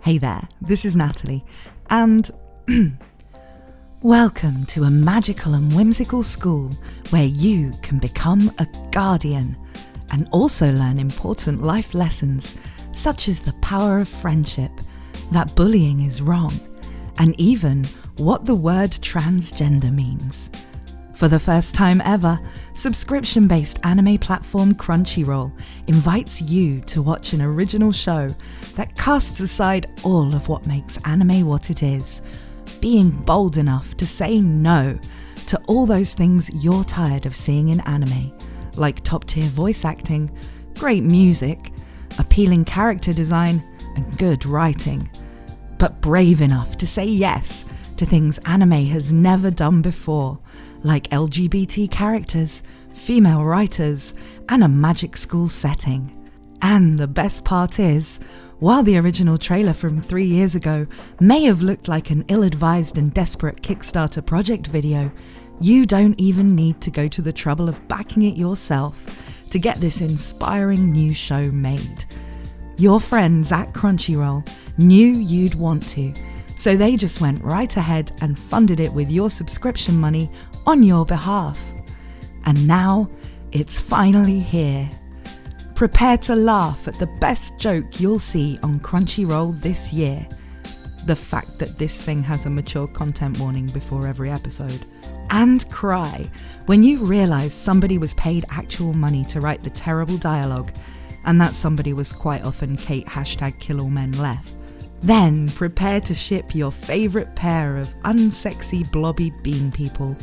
Hey there, this is Natalie, and welcome to a magical and whimsical school where you can become a guardian and also learn important life lessons such as the power of friendship, that bullying is wrong, and even what the word transgender means. For the first time ever, subscription-based anime platform Crunchyroll invites you to watch an original show that casts aside all of what makes anime what it is, being bold enough to say no to all those things you're tired of seeing in anime, like top-tier voice acting, great music, appealing character design, and good writing. But brave enough to say yes to things anime has never done before, like LGBT characters, female writers, and a magic school setting. And the best part is, while the original trailer from 3 years ago may have looked like an ill-advised and desperate Kickstarter project video, you don't even need to go to the trouble of backing it yourself to get this inspiring new show made. Your friends at Crunchyroll knew you'd want to, so they just went right ahead and funded it with your subscription money on your behalf. And now it's finally here. Prepare to laugh at the best joke you'll see on Crunchyroll this year. The fact that this thing has a mature content warning before every episode. And cry when you realise somebody was paid actual money to write the terrible dialogue, and that somebody was quite often Kate #KillAllMen Leth. Then prepare to ship your favourite pair of unsexy blobby bean people.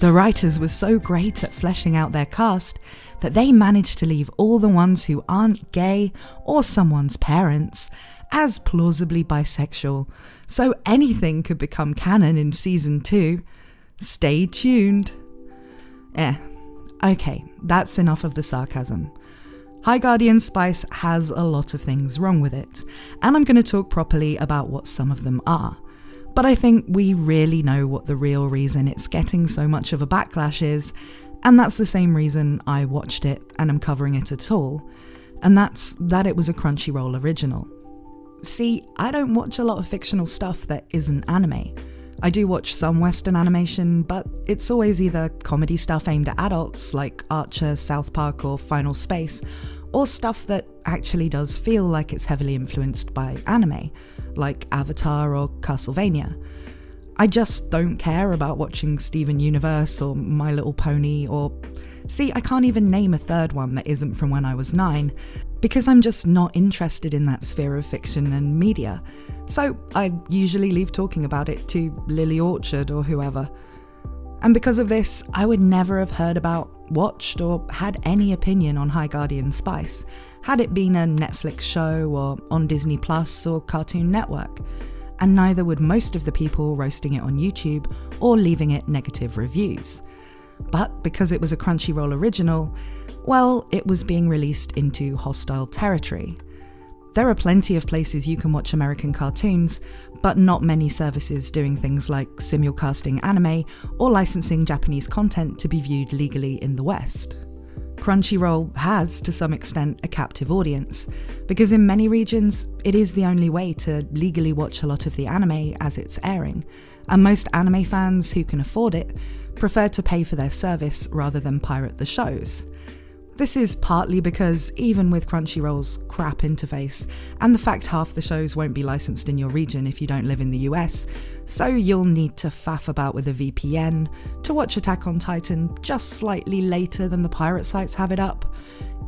The writers were so great at fleshing out their cast that they managed to leave all the ones who aren't gay or someone's parents as plausibly bisexual, so anything could become canon in season 2. Stay tuned. Okay, that's enough of the sarcasm. High Guardian Spice has a lot of things wrong with it, and I'm going to talk properly about what some of them are. But I think we really know what the real reason it's getting so much of a backlash is, and that's the same reason I watched it and am covering it at all, and that's that it was a Crunchyroll original. See, I don't watch a lot of fictional stuff that isn't anime. I do watch some Western animation, but it's always either comedy stuff aimed at adults like Archer, South Park or Final Space, or stuff that actually does feel like it's heavily influenced by anime, like Avatar or Castlevania. I just don't care about watching Steven Universe or My Little Pony or... See, I can't even name a third one that isn't from when I was 9, because I'm just not interested in that sphere of fiction and media. So I usually leave talking about it to Lily Orchard or whoever. And because of this, I would never have heard about, watched, or had any opinion on High Guardian Spice, had it been a Netflix show or on Disney Plus or Cartoon Network. And neither would most of the people roasting it on YouTube or leaving it negative reviews. But because it was a Crunchyroll original, well, it was being released into hostile territory. There are plenty of places you can watch American cartoons, but not many services doing things like simulcasting anime or licensing Japanese content to be viewed legally in the West. Crunchyroll has, to some extent, a captive audience, because in many regions, it is the only way to legally watch a lot of the anime as it's airing, and most anime fans who can afford it prefer to pay for their service rather than pirate the shows. This is partly because even with Crunchyroll's crap interface, and the fact half the shows won't be licensed in your region if you don't live in the US, so you'll need to faff about with a VPN to watch Attack on Titan just slightly later than the pirate sites have it up.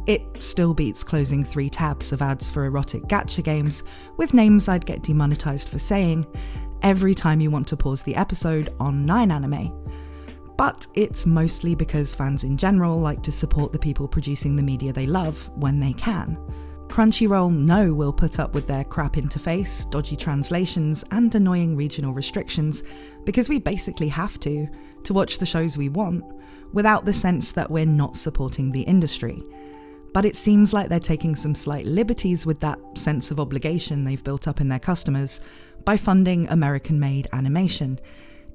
It still beats closing 3 tabs of ads for erotic gacha games, with names I'd get demonetized for saying, every time you want to pause the episode on 9 anime. But it's mostly because fans in general like to support the people producing the media they love when they can. Crunchyroll know we'll put up with their crap interface, dodgy translations, and annoying regional restrictions because we basically have to watch the shows we want, without the sense that we're not supporting the industry. But it seems like they're taking some slight liberties with that sense of obligation they've built up in their customers by funding American-made animation.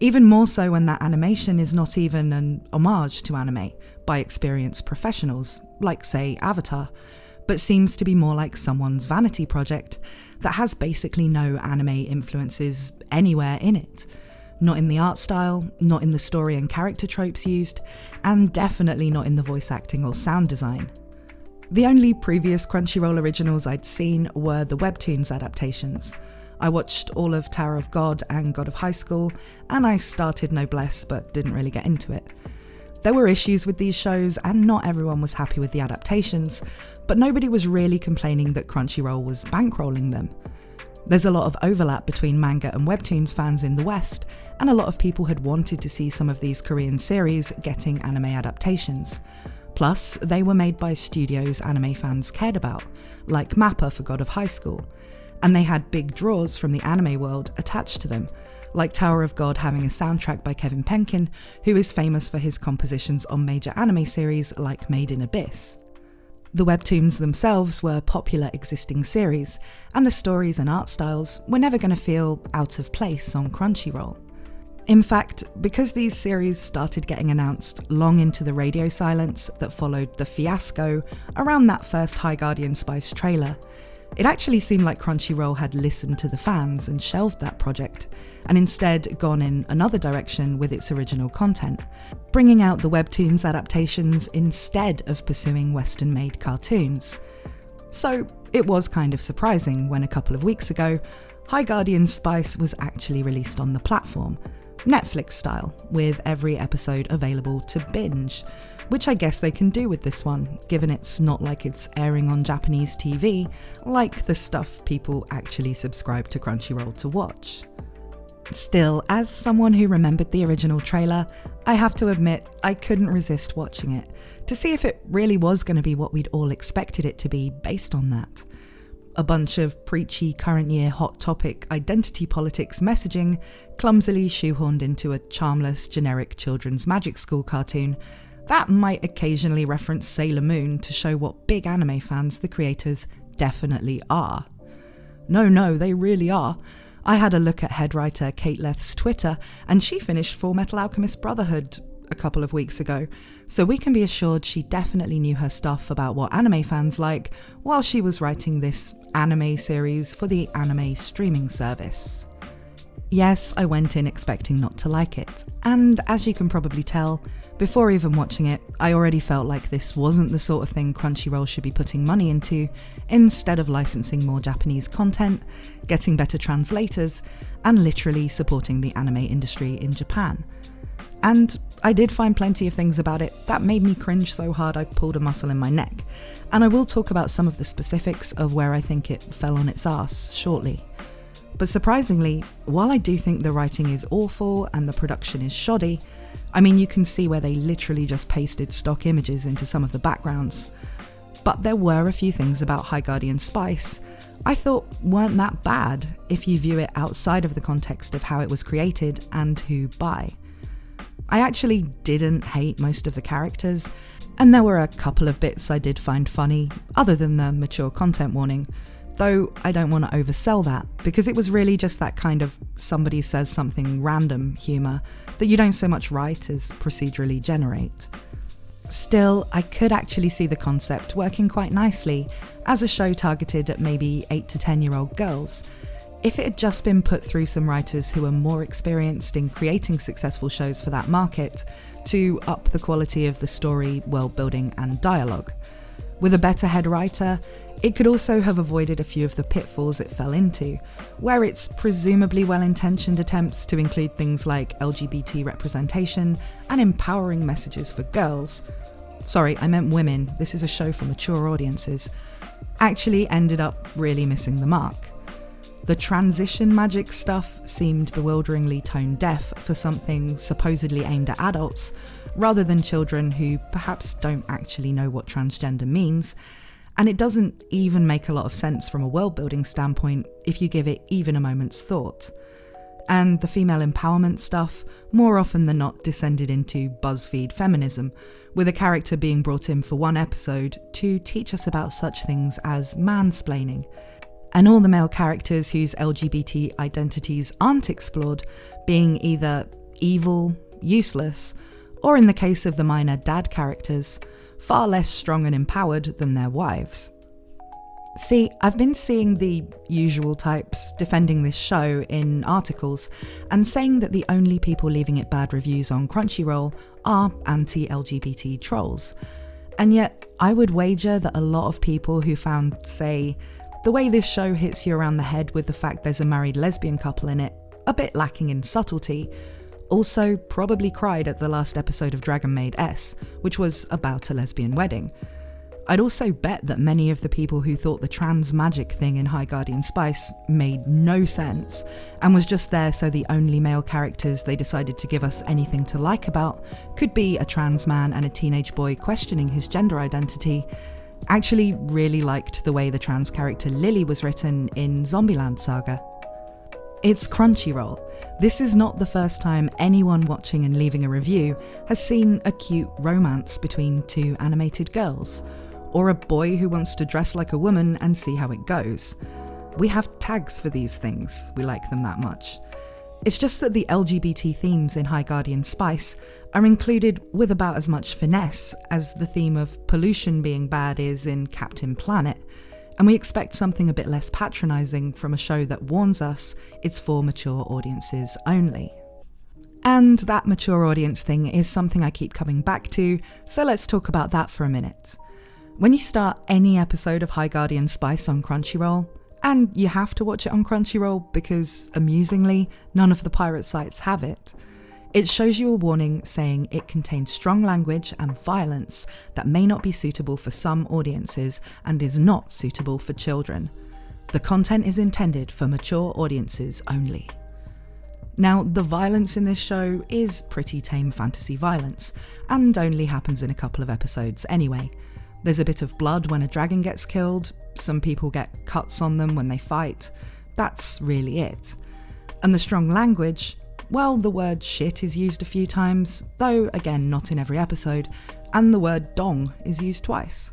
Even more so when that animation is not even an homage to anime by experienced professionals, like say Avatar, but seems to be more like someone's vanity project that has basically no anime influences anywhere in it. Not in the art style, not in the story and character tropes used, and definitely not in the voice acting or sound design. The only previous Crunchyroll originals I'd seen were the webtoons adaptations. I watched all of Tower of God and God of High School, and I started Noblesse but didn't really get into it. There were issues with these shows and not everyone was happy with the adaptations, but nobody was really complaining that Crunchyroll was bankrolling them. There's a lot of overlap between manga and webtoons fans in the West, and a lot of people had wanted to see some of these Korean series getting anime adaptations. Plus, they were made by studios anime fans cared about, like MAPPA for God of High School, and they had big draws from the anime world attached to them, like Tower of God having a soundtrack by Kevin Penkin, who is famous for his compositions on major anime series like Made in Abyss. The webtoons themselves were popular existing series, and the stories and art styles were never going to feel out of place on Crunchyroll. In fact, because these series started getting announced long into the radio silence that followed the fiasco around that first High Guardian Spice trailer, it actually seemed like Crunchyroll had listened to the fans and shelved that project, and instead gone in another direction with its original content, bringing out the webtoons adaptations instead of pursuing Western-made cartoons. So it was kind of surprising when a couple of weeks ago, High Guardian Spice was actually released on the platform, Netflix style, with every episode available to binge, which I guess they can do with this one, given it's not like it's airing on Japanese TV, like the stuff people actually subscribe to Crunchyroll to watch. Still, as someone who remembered the original trailer, I have to admit I couldn't resist watching it, to see if it really was going to be what we'd all expected it to be based on that. A bunch of preachy current year hot topic identity politics messaging clumsily shoehorned into a charmless generic children's magic school cartoon that might occasionally reference Sailor Moon to show what big anime fans the creators definitely are. No, they really are. I had a look at head writer Kate Leth's Twitter and she finished Full Metal Alchemist Brotherhood a couple of weeks ago, so we can be assured she definitely knew her stuff about what anime fans like while she was writing this anime series for the anime streaming service. Yes, I went in expecting not to like it, and as you can probably tell, before even watching it, I already felt like this wasn't the sort of thing Crunchyroll should be putting money into, instead of licensing more Japanese content, getting better translators, and literally supporting the anime industry in Japan. And I did find plenty of things about it that made me cringe so hard I pulled a muscle in my neck, and I will talk about some of the specifics of where I think it fell on its arse shortly. But surprisingly, while I do think the writing is awful and the production is shoddy, I mean you can see where they literally just pasted stock images into some of the backgrounds, but there were a few things about High Guardian Spice I thought weren't that bad if you view it outside of the context of how it was created and who by. I actually didn't hate most of the characters, and there were a couple of bits I did find funny, other than the mature content warning, though I don't want to oversell that, because it was really just that kind of somebody says something random humour that you don't so much write as procedurally generate. Still, I could actually see the concept working quite nicely as a show targeted at maybe 8 to 10-year-old girls, if it had just been put through some writers who are more experienced in creating successful shows for that market to up the quality of the story, world building and dialogue. With a better head writer, it could also have avoided a few of the pitfalls it fell into, where its presumably well-intentioned attempts to include things like LGBT representation and empowering messages for girls — sorry, I meant women, this is a show for mature audiences — actually ended up really missing the mark. The transition magic stuff seemed bewilderingly tone deaf for something supposedly aimed at adults, rather than children who perhaps don't actually know what transgender means, and it doesn't even make a lot of sense from a world-building standpoint if you give it even a moment's thought. And the female empowerment stuff more often than not descended into BuzzFeed feminism, with a character being brought in for one episode to teach us about such things as mansplaining, and all the male characters whose LGBT identities aren't explored being either evil, useless, or in the case of the minor dad characters, far less strong and empowered than their wives. See, I've been seeing the usual types defending this show in articles and saying that the only people leaving it bad reviews on Crunchyroll are anti-LGBT trolls. And yet, I would wager that a lot of people who found, say, the way this show hits you around the head with the fact there's a married lesbian couple in it a bit lacking in subtlety, also probably cried at the last episode of Dragon Maid S, which was about a lesbian wedding. I'd also bet that many of the people who thought the trans magic thing in High Guardian Spice made no sense and was just there so the only male characters they decided to give us anything to like about could be a trans man and a teenage boy questioning his gender identity, actually really liked the way the trans character Lily was written in Zombieland Saga. It's Crunchyroll. This is not the first time anyone watching and leaving a review has seen a cute romance between two animated girls, or a boy who wants to dress like a woman and see how it goes. We have tags for these things, we like them that much. It's just that the LGBT themes in High Guardian Spice are included with about as much finesse as the theme of pollution being bad is in Captain Planet, and we expect something a bit less patronising from a show that warns us it's for mature audiences only. And that mature audience thing is something I keep coming back to, so let's talk about that for a minute. When you start any episode of High Guardian Spice on Crunchyroll, and you have to watch it on Crunchyroll because, amusingly, none of the pirate sites have it, it shows you a warning saying it contains strong language and violence that may not be suitable for some audiences and is not suitable for children. The content is intended for mature audiences only. Now, the violence in this show is pretty tame fantasy violence, and only happens in a couple of episodes anyway. There's a bit of blood when a dragon gets killed, some people get cuts on them when they fight, that's really it. And the strong language, well, the word shit is used a few times, though again not in every episode, and the word dong is used twice.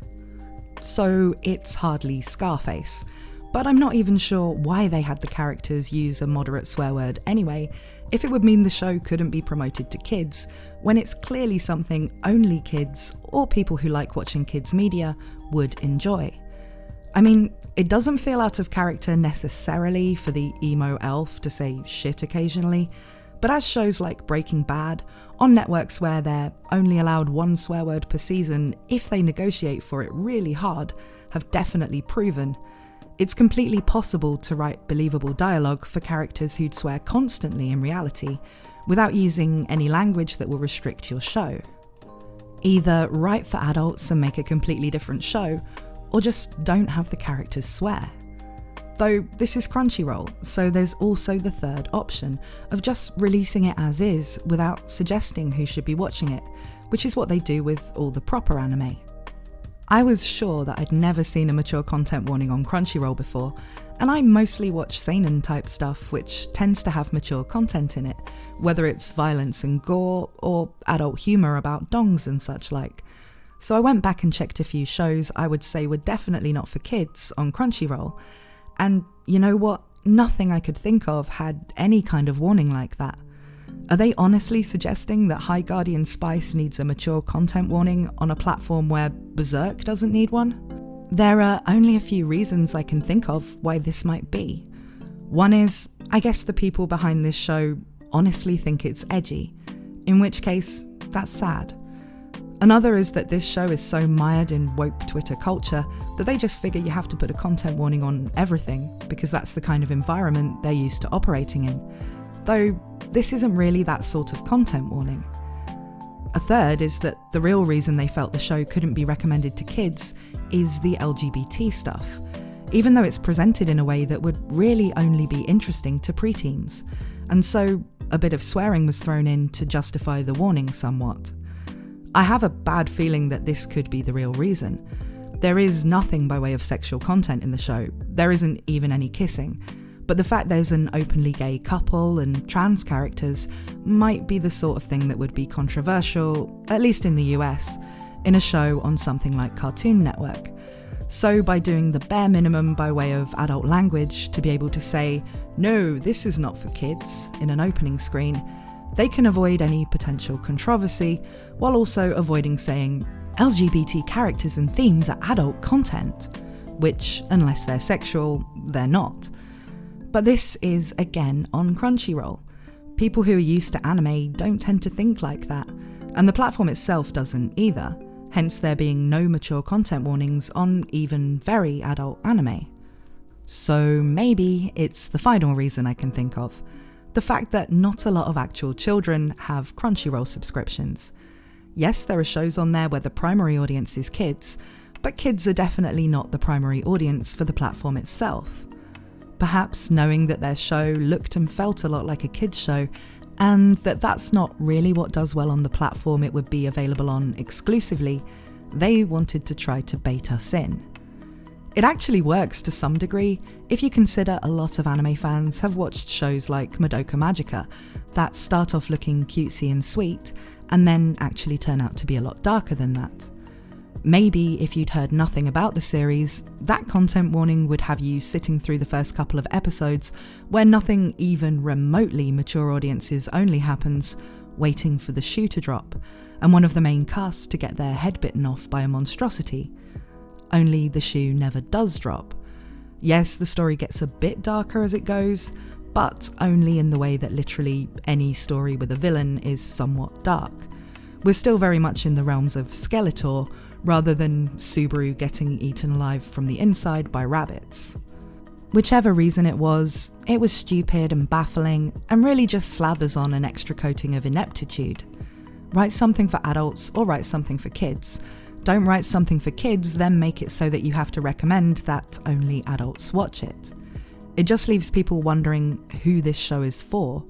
So it's hardly Scarface, but I'm not even sure why they had the characters use a moderate swear word anyway, if it would mean the show couldn't be promoted to kids, when it's clearly something only kids, or people who like watching kids media, would enjoy. I mean, it doesn't feel out of character necessarily for the emo elf to say shit occasionally, but as shows like Breaking Bad, on networks where they're only allowed one swear word per season if they negotiate for it really hard, have definitely proven, it's completely possible to write believable dialogue for characters who'd swear constantly in reality, without using any language that will restrict your show. Either write for adults and make a completely different show, or just don't have the characters swear. Though this is Crunchyroll, so there's also the third option of just releasing it as is without suggesting who should be watching it, which is what they do with all the proper anime. I was sure that I'd never seen a mature content warning on Crunchyroll before, and I mostly watch seinen type stuff which tends to have mature content in it, whether it's violence and gore or adult humour about dongs and such like. So I went back and checked a few shows I would say were definitely not for kids on Crunchyroll, and you know what? Nothing I could think of had any kind of warning like that. Are they honestly suggesting that High Guardian Spice needs a mature content warning on a platform where Berserk doesn't need one? There are only a few reasons I can think of why this might be. One is, I guess the people behind this show honestly think it's edgy, in which case, that's sad. Another is that this show is so mired in woke Twitter culture that they just figure you have to put a content warning on everything because that's the kind of environment they're used to operating in. Though this isn't really that sort of content warning. A third is that the real reason they felt the show couldn't be recommended to kids is the LGBT stuff, even though it's presented in a way that would really only be interesting to preteens, and so a bit of swearing was thrown in to justify the warning somewhat. I have a bad feeling that this could be the real reason. There is nothing by way of sexual content in the show, there isn't even any kissing, but the fact there's an openly gay couple and trans characters might be the sort of thing that would be controversial, at least in the US, in a show on something like Cartoon Network. So by doing the bare minimum by way of adult language to be able to say, "No, this is not for kids," in an opening screen, they can avoid any potential controversy, while also avoiding saying, LGBT characters and themes are adult content, which, unless they're sexual, they're not. But this is again on Crunchyroll. People who are used to anime don't tend to think like that, and the platform itself doesn't either, hence there being no mature content warnings on even very adult anime. So maybe it's the final reason I can think of, the fact that not a lot of actual children have Crunchyroll subscriptions. Yes, there are shows on there where the primary audience is kids, but kids are definitely not the primary audience for the platform itself. Perhaps knowing that their show looked and felt a lot like a kids show, and that that's not really what does well on the platform it would be available on exclusively, they wanted to try to bait us in. It actually works to some degree if you consider a lot of anime fans have watched shows like Madoka Magica that start off looking cutesy and sweet and then actually turn out to be a lot darker than that. Maybe if you'd heard nothing about the series, that content warning would have you sitting through the first couple of episodes where nothing even remotely mature audiences only happens, waiting for the shoe to drop, and one of the main cast to get their head bitten off by a monstrosity. Only the shoe never does drop. Yes, the story gets a bit darker as it goes, but only in the way that literally any story with a villain is somewhat dark. We're still very much in the realms of Skeletor, rather than Subaru getting eaten alive from the inside by rabbits. Whichever reason it was stupid and baffling, and really just slathers on an extra coating of ineptitude. Write something for adults or write something for kids. Don't write something for kids, then make it so that you have to recommend that only adults watch it. It just leaves people wondering who this show is for,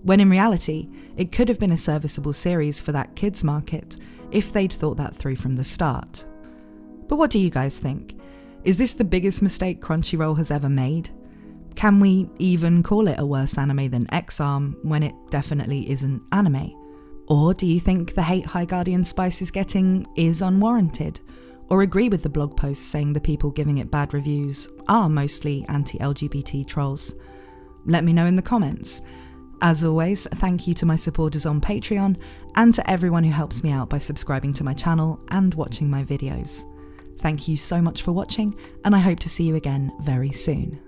when in reality, it could have been a serviceable series for that kids market if they'd thought that through from the start. But what do you guys think? Is this the biggest mistake Crunchyroll has ever made? Can we even call it a worse anime than X-Arm when it definitely isn't anime? Or do you think the hate High Guardian Spice is getting is unwarranted? Or agree with the blog posts saying the people giving it bad reviews are mostly anti-LGBT trolls? Let me know in the comments. As always, thank you to my supporters on Patreon and to everyone who helps me out by subscribing to my channel and watching my videos. Thank you so much for watching, and I hope to see you again very soon.